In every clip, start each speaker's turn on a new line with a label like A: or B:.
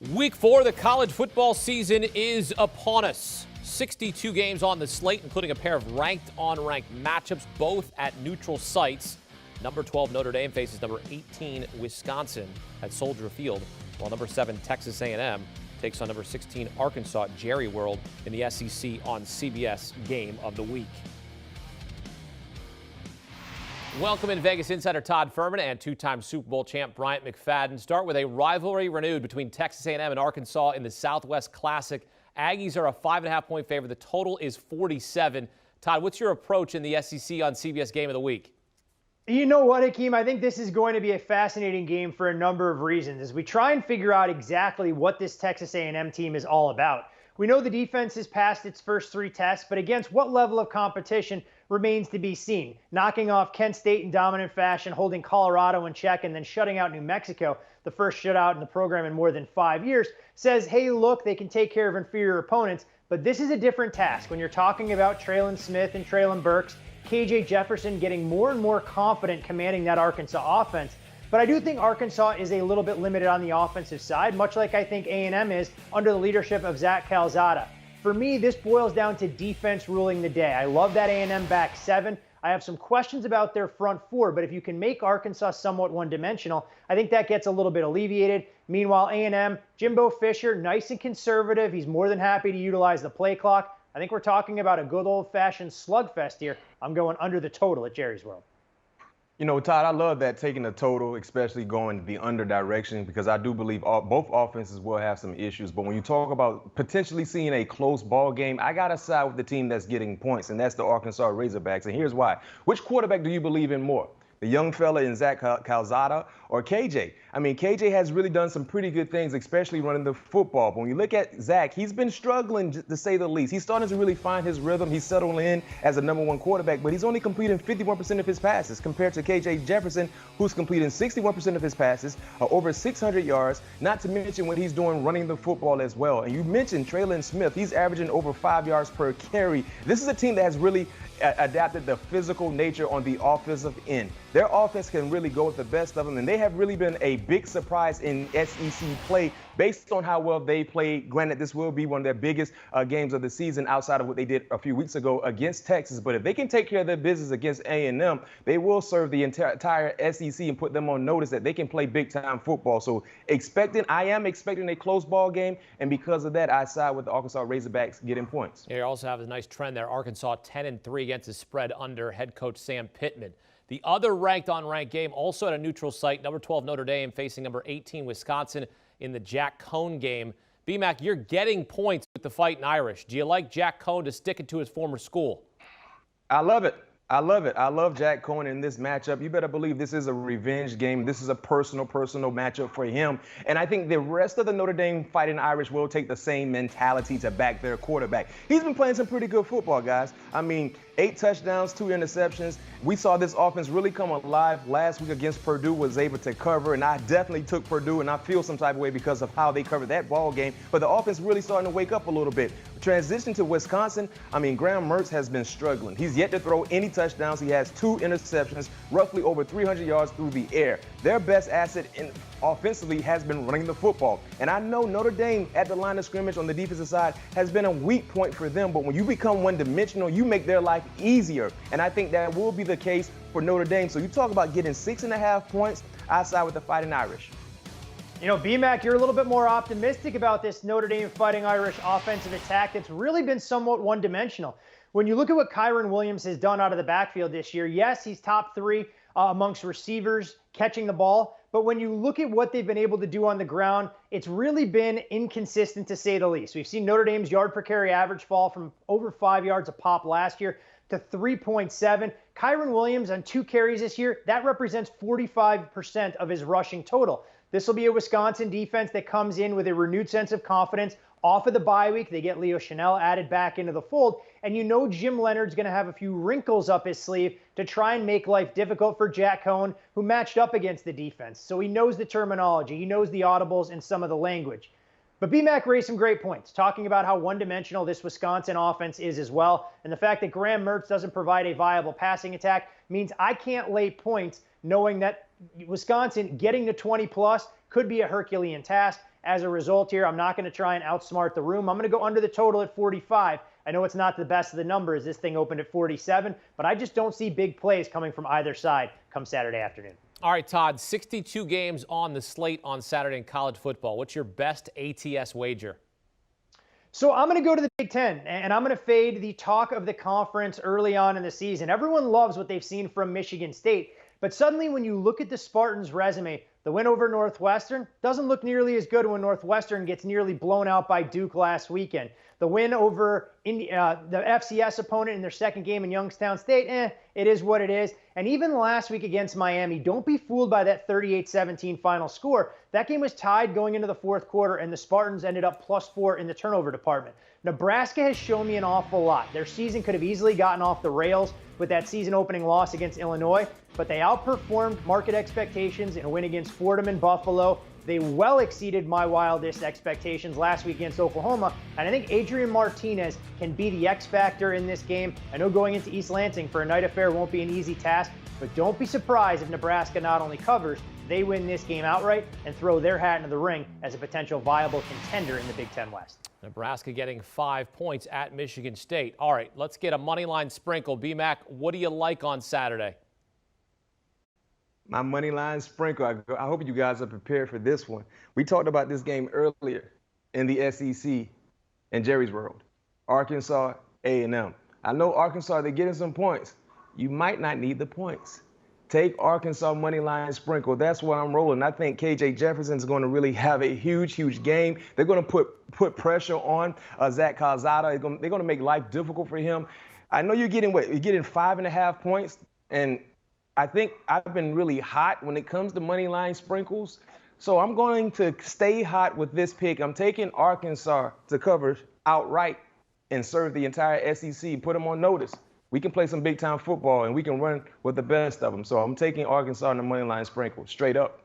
A: Week 4 of the college football season is upon us. 62 games on the slate, including a pair of ranked-on-ranked matchups, both at neutral sites. Number 12 Notre Dame faces number 18 Wisconsin at Soldier Field, while number 7 Texas A&M takes on number 16 Arkansas at Jerry World in the SEC on CBS Game of the Week. Welcome in Vegas insider Todd Fuhrman and two-time Super Bowl champ Bryant McFadden. Start with a rivalry renewed between Texas A&M and Arkansas in the Southwest Classic. Aggies are a 5.5-point favorite. The total is 47. Todd, what's your approach in the SEC on CBS Game of the Week?
B: You know what, Hakeem? I think this is going to be a fascinating game for a number of reasons as we try and figure out exactly what this Texas A&M team is all about. We know the defense has passed its first 3 tests, but against what level of competition remains to be seen. Knocking off Kent State in dominant fashion, holding Colorado in check, and then shutting out New Mexico, the first shutout in the program in more than 5 years, says, hey, look, they can take care of inferior opponents, but this is a different task when you're talking about Traylon Smith and Traylon Burks, KJ Jefferson getting more and more confident commanding that Arkansas offense. But I do think Arkansas is a little bit limited on the offensive side, much like I think A&M is under the leadership of Zach Calzada. For me, this boils down to defense ruling the day. I love that A&M back 7. I have some questions about their front 4, but if you can make Arkansas somewhat one-dimensional, I think that gets a little bit alleviated. Meanwhile, A&M, Jimbo Fisher, nice and conservative. He's more than happy to utilize the play clock. I think we're talking about a good old-fashioned slugfest here. I'm going under the total at Jerry's World.
C: You know, Todd, I love that taking the total, especially going the under direction, because I do believe both offenses will have some issues. But when you talk about potentially seeing a close ball game, I got to side with the team that's getting points, and that's the Arkansas Razorbacks. And here's why. Which quarterback do you believe in more? The young fella in Zach Calzada or KJ? I mean, KJ has really done some pretty good things, especially running the football. But when you look at Zach, he's been struggling, to say the least. He's starting to really find his rhythm. He's settling in as a number 1 quarterback, but he's only completing 51% of his passes compared to KJ Jefferson, who's completing 61% of his passes, over 600 yards, not to mention what he's doing running the football as well. And you mentioned Traylon Smith. He's averaging over 5 yards per carry. This is a team that has really adapted the physical nature on the offensive end. Their offense can really go with the best of them, and they have really been a big surprise in SEC play based on how well they played. Granted, this will be one of their biggest games of the season outside of what they did a few weeks ago against Texas. But if they can take care of their business against A&M, they will serve the entire SEC and put them on notice that they can play big-time football. So I am expecting a close ball game, and because of that, I side with the Arkansas Razorbacks getting points.
A: You also have a nice trend there. Arkansas 10-3 against the spread under head coach Sam Pittman. The other ranked-on-ranked game, also at a neutral site, number 12 Notre Dame facing number 18 Wisconsin in the Jack Cohn game. B-Mac, you're getting points with the Fighting Irish. Do you like Jack Cohn to stick it to his former school?
C: I love it. I love it. I love Jack Cohn in this matchup. You better believe this is a revenge game. This is a personal matchup for him. And I think the rest of the Notre Dame Fighting Irish will take the same mentality to back their quarterback. He's been playing some pretty good football, guys. I mean, 8 touchdowns, 2 interceptions. We saw this offense really come alive last week against Purdue, was able to cover, and I definitely took Purdue, and I feel some type of way because of how they covered that ball game. But the offense really starting to wake up a little bit. Transition to Wisconsin, I mean, Graham Mertz has been struggling. He's yet to throw any touchdowns. He has 2 interceptions, roughly over 300 yards through the air. Their best asset offensively has been running the football. And I know Notre Dame at the line of scrimmage on the defensive side has been a weak point for them, but when you become one-dimensional, you make their life easier. And I think that will be the case for Notre Dame. So you talk about getting 6.5 points, I side with the Fighting Irish.
B: You know, B-Mac, you're a little bit more optimistic about this Notre Dame Fighting Irish offensive attack that's really been somewhat one-dimensional. When you look at what Kyren Williams has done out of the backfield this year, yes, he's top 3 amongst receivers catching the ball. But when you look at what they've been able to do on the ground, it's really been inconsistent to say the least. We've seen Notre Dame's yard per carry average fall from over 5 yards a pop last year to 3.7. Kyren Williams on 2 carries this year, that represents 45% of his rushing total. This will be a Wisconsin defense that comes in with a renewed sense of confidence. Off of the bye week, they get Leo Chanel added back into the fold. And you know Jim Leonard's going to have a few wrinkles up his sleeve to try and make life difficult for Jack Cohn, who matched up against the defense. So he knows the terminology. He knows the audibles and some of the language. But BMAC raised some great points, talking about how one-dimensional this Wisconsin offense is as well. And the fact that Graham Mertz doesn't provide a viable passing attack means I can't lay points knowing that Wisconsin getting to 20-plus could be a Herculean task. As a result here, I'm not going to try and outsmart the room. I'm going to go under the total at 45. I know it's not the best of the numbers. This thing opened at 47, but I just don't see big plays coming from either side come Saturday afternoon.
A: All right, Todd, 62 games on the slate on Saturday in college football. What's your best ATS wager?
B: So I'm going to go to the Big Ten, and I'm going to fade the talk of the conference early on in the season. Everyone loves what they've seen from Michigan State, but suddenly when you look at the Spartans' resume, the win over Northwestern doesn't look nearly as good when Northwestern gets nearly blown out by Duke last weekend. The win over the FCS opponent in their second game in Youngstown State, it is what it is. And even last week against Miami, don't be fooled by that 38-17 final score. That game was tied going into the fourth quarter, and the Spartans ended up +4 in the turnover department. Nebraska has shown me an awful lot. Their season could have easily gotten off the rails with that season-opening loss against Illinois, but they outperformed market expectations in a win against Fordham and Buffalo. They well exceeded my wildest expectations last week against Oklahoma, and I think Adrian Martinez can be the X factor in this game. I know going into East Lansing for a night affair won't be an easy task, but don't be surprised if Nebraska not only covers, they win this game outright and throw their hat into the ring as a potential viable contender in the Big Ten West.
A: Nebraska getting 5 points at Michigan State. All right, let's get a Moneyline Sprinkle. B-Mac, what do you like on Saturday?
C: My Moneyline Sprinkle, I hope you guys are prepared for this one. We talked about this game earlier in the SEC in Jerry's World. Arkansas, A&M. I know Arkansas, they're getting some points. You might not need the points. Take Arkansas Moneyline Sprinkle. That's where I'm rolling. I think KJ Jefferson's going to really have a huge game. They're going to put pressure on Zach Calzada. They're going to make life difficult for him. I know you're getting 5.5 points, and I think I've been really hot when it comes to Moneyline Sprinkles. So I'm going to stay hot with this pick. I'm taking Arkansas to cover outright and serve the entire SEC, put them on notice. We can play some big-time football, and we can run with the best of them. So I'm taking Arkansas in the Moneyline Sprinkle, straight up.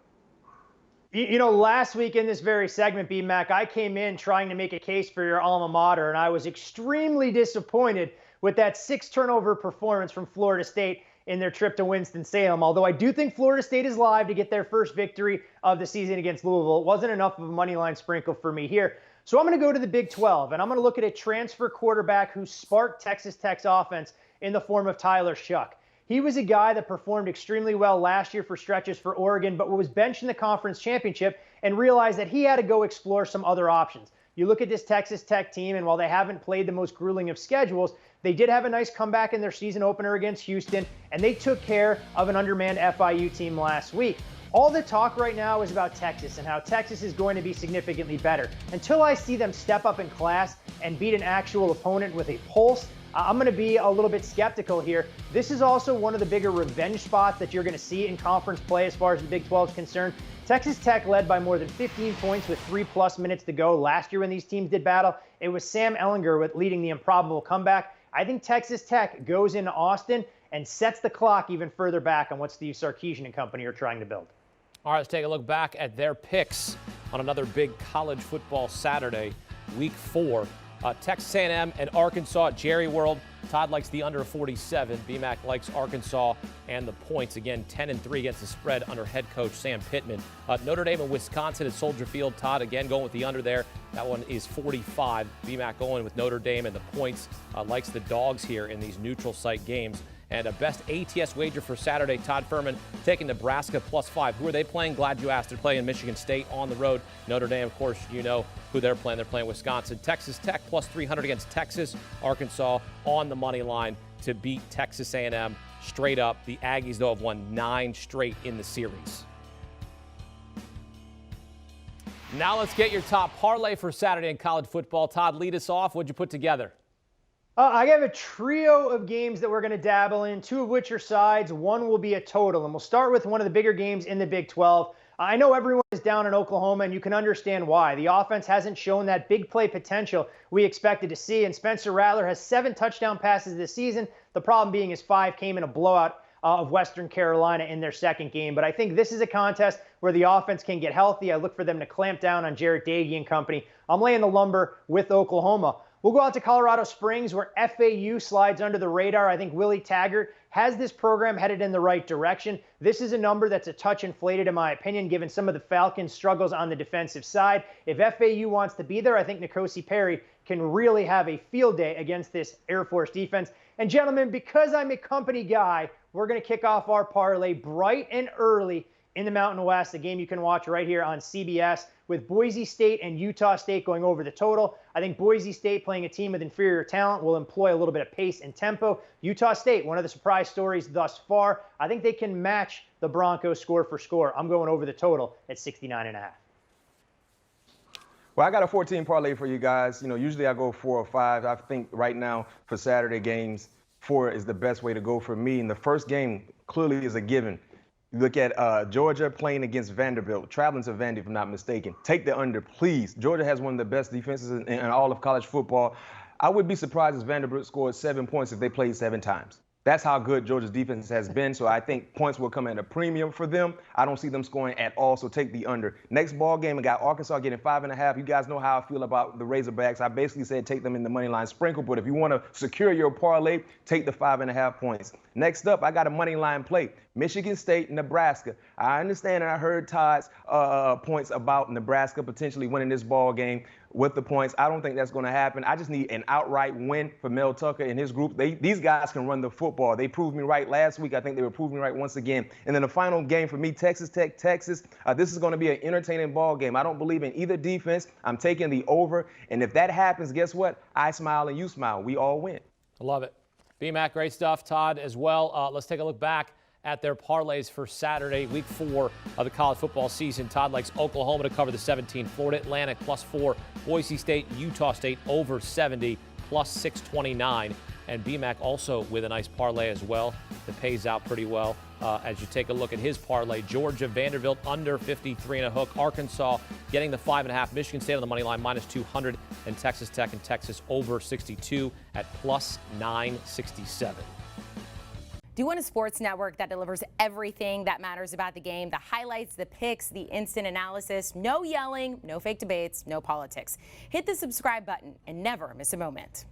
B: You know, last week in this very segment, B-Mac, I came in trying to make a case for your alma mater, and I was extremely disappointed with that 6-turnover performance from Florida State in their trip to Winston-Salem. Although I do think Florida State is live to get their first victory of the season against Louisville. It wasn't enough of a Moneyline Sprinkle for me here. So I'm going to go to the Big 12, and I'm going to look at a transfer quarterback who sparked Texas Tech's offense in the form of Tyler Shuck. He was a guy that performed extremely well last year for stretches for Oregon, but was benched in the conference championship and realized that he had to go explore some other options. You look at this Texas Tech team, and while they haven't played the most grueling of schedules, they did have a nice comeback in their season opener against Houston, and they took care of an undermanned FIU team last week. All the talk right now is about Texas and how Texas is going to be significantly better. Until I see them step up in class and beat an actual opponent with a pulse, I'm going to be a little bit skeptical here. This is also one of the bigger revenge spots that you're going to see in conference play as far as the Big 12 is concerned. Texas Tech led by more than 15 points with 3+ minutes to go. Last year when these teams did battle, it was Sam Ehlinger leading the improbable comeback. I think Texas Tech goes into Austin and sets the clock even further back on what Steve Sarkisian and company are trying to build.
A: All right, let's take a look back at their picks on another big college football Saturday, Week 4. Texas A&M and Arkansas at Jerry World. Todd likes the under 47. BMAC likes Arkansas and the points. Again, 10-3 against the spread under head coach Sam Pittman. Notre Dame and Wisconsin at Soldier Field. Todd again going with the under there. That one is 45. BMAC going with Notre Dame and the points. Likes the dogs here in these neutral site games. And a best ATS wager for Saturday, Todd Fuhrman taking Nebraska +5. Who are they playing? Glad you asked. They're playing Michigan State on the road. Notre Dame, of course, you know who they're playing. They're playing Wisconsin. Texas Tech +300 against Texas. Arkansas on the money line to beat Texas A&M straight up. The Aggies, though, have won 9 straight in the series. Now let's get your top parlay for Saturday in college football. Todd, lead us off. What'd you put together?
B: I have a trio of games that we're going to dabble in, 2 of which are sides. 1 will be a total. And we'll start with one of the bigger games in the Big 12. I know everyone is down in Oklahoma, and you can understand why. The offense hasn't shown that big play potential we expected to see. And Spencer Rattler has 7 touchdown passes this season. The problem being his 5 came in a blowout of Western Carolina in their second game. But I think this is a contest where the offense can get healthy. I look for them to clamp down on Jarrett Doege and company. I'm laying the lumber with Oklahoma. We'll go out to Colorado Springs, where FAU slides under the radar. I think Willie Taggart has this program headed in the right direction. This is a number that's a touch inflated, in my opinion, given some of the Falcons' struggles on the defensive side. If FAU wants to be there, I think N'Kosi Perry can really have a field day against this Air Force defense. And gentlemen, because I'm a company guy, we're going to kick off our parlay bright and early in the Mountain West, a game you can watch right here on CBS, with Boise State and Utah State going over the total. I think Boise State, playing a team with inferior talent, will employ a little bit of pace and tempo. Utah State, one of the surprise stories thus far. I think they can match the Broncos score for score. I'm going over the total at 69.5.
C: Well, I got a 14 parlay for you guys. Usually I go 4 or 5. I think right now for Saturday games, 4 is the best way to go for me. And the first game clearly is a given. You look at Georgia playing against Vanderbilt, traveling to Vandy, if I'm not mistaken. Take the under, please. Georgia has one of the best defenses in all of college football. I would be surprised if Vanderbilt scored 7 points if they played 7 times. That's how good Georgia's defense has been, so I think points will come at a premium for them. I don't see them scoring at all, so take the under. Next ball game, I got Arkansas getting 5.5. You guys know how I feel about the Razorbacks. I basically said take them in the Moneyline Sprinkle, but if you want to secure your parlay, take the 5.5 points. Next up, I got a Moneyline play. Michigan State, Nebraska. I understand, and I heard Todd's points about Nebraska potentially winning this ball game with the points. I don't think that's going to happen. I just need an outright win for Mel Tucker and his group. These guys can run the football. They proved me right last week. I think they will prove me right once again. And then the final game for me, Texas Tech, Texas. This is going to be an entertaining ball game. I don't believe in either defense. I'm taking the over. And if that happens, guess what? I smile and you smile. We all win.
A: I love it. B-Mac, great stuff. Todd as well. Let's take a look back at their parlays for Saturday, week 4 of the college football season. Todd likes Oklahoma to cover the 17, Florida Atlantic +4, Boise State, Utah State over 70 +629. And B-Mac also with a nice parlay as well that pays out pretty well. As you take a look at his parlay, Georgia, Vanderbilt under 53 and a hook, Arkansas getting the 5.5, Michigan State on the money line -200, and Texas Tech and Texas over 62 at +967.
D: Do you want a sports network that delivers everything that matters about the game? The highlights, the picks, the instant analysis, no yelling, no fake debates, no politics. Hit the subscribe button and never miss a moment.